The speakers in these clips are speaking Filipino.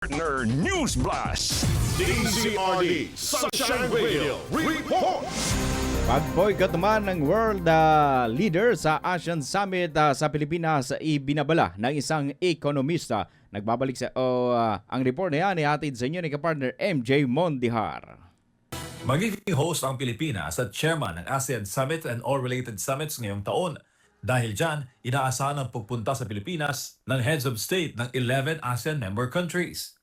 Partner News Blast. DZRD Sunshine Radio Report. Pag-boycott naman ng world leader sa ASEAN Summit sa Pilipinas, ibinabala ng isang ekonomista. Nagbabalik sa ang report na yan ihatid sa inyo ni kapartner MJ Mondihar. Magiging host ang Pilipinas at chairman ng ASEAN Summit and all related summits ngayong taon. Dahil dyan, inaasahan ang pagpunta sa Pilipinas ng heads of state ng 11 ASEAN member countries.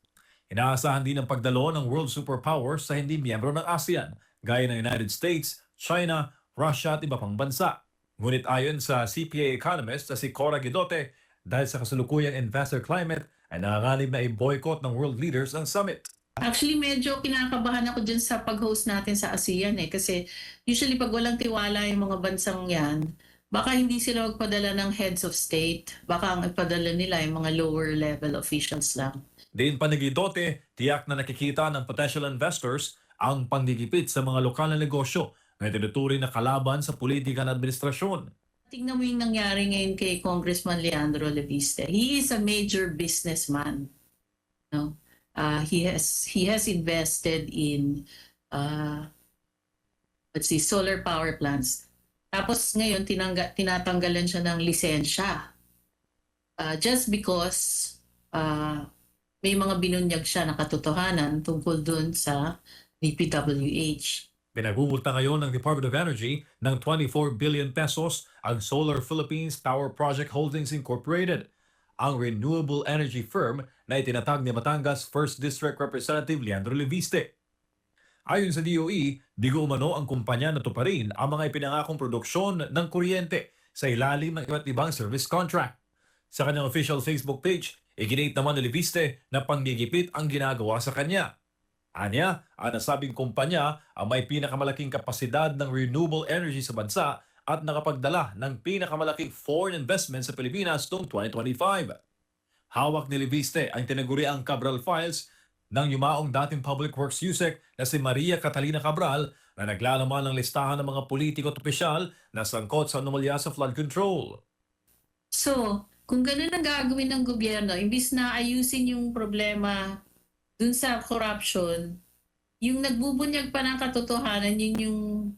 Inaasahan din ang pagdalo ng world superpowers sa hindi miyembro ng ASEAN, gaya ng United States, China, Russia at iba pang bansa. Ngunit ayon sa CPA economist na si Cora Guidote, dahil sa kasalukuyang investor climate, ay nanganganib na i-boycott ng world leaders ang summit. Actually, medyo kinakabahan ako dyan sa pag-host natin sa ASEAN kasi usually pag walang tiwala yung mga bansang yan, baka hindi sila magpadala ng heads of state. Baka ang ipadala nila yung mga lower level officials lang. Diin pa ni Guidote, tiyak na nakikita ng potential investors ang panggigipit sa mga lokal na negosyo na tinuturing na kalaban sa politika ng administrasyon. Tingnan mo yung nangyari ngayon kay Congressman Leandro Leviste. He is a major businessman. No? He has invested in solar power plants. Tapos ngayon tinatanggalan siya ng lisensya. Just because may mga binunyag siya na katotohanan tungkol dun sa DPWH. Pinagmumulta ngayon ng Department of Energy ng 24 billion pesos ang Solar Philippines Power Project Holdings Incorporated, ang renewable energy firm na itinatag ni Batangas 1st District Representative Leandro Leviste. Ayon sa DOE, di umano ang kumpanya na tuparin ang mga ipinangakong produksyon ng kuryente sa ilalim ng iba't ibang service contract. Sa kanyang official Facebook page, iginit naman ni Leviste na panggigipit ang ginagawa sa kanya. Anya, ang nasabing kumpanya ang may pinakamalaking kapasidad ng renewable energy sa bansa at nakapagdala ng pinakamalaking foreign investment sa Pilipinas noong 2025. Hawak ni Leviste ang tinaguriang Cabral Files ng yumaong dating Public Works USEC na si Maria Catalina Cabral na naglalaman ng listahan ng mga politiko at opisyal na sangkot sa anomalya sa flood control. So, kung ganun ang gagawin ng gobyerno, imbis na ayusin yung problema dun sa corruption, yung nagbubunyag pa ng katotohanan, yun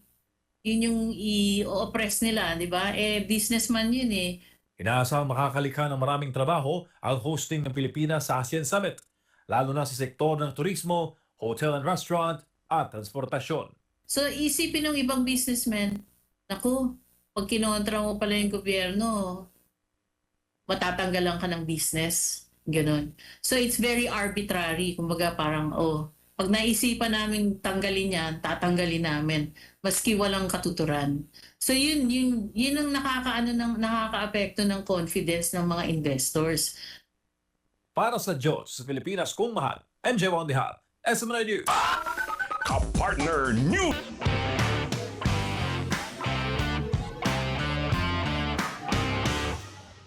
yung i-oppress nila, di ba? Businessman yun eh. Inaasahang makakalikha ng maraming trabaho ang hosting ng Pilipinas sa ASEAN Summit, lalo na sa sektor ng turismo, hotel and restaurant at transportasyon. So, isipin ng ibang businessmen, naku, pag kinontra mo pala yung gobyerno, matatanggalan ka ng business. Ganon. So, it's very arbitrary. Kumbaga parang, pag naisipan namin tanggalin yan, tatanggalin namin. Maski walang katuturan. So, yun ang nakaka-apekto ng confidence ng mga investors. Para sa Diyos, sa Pilipinas kung mahal, MJ Mondihar, SMNI News. Kapartner News.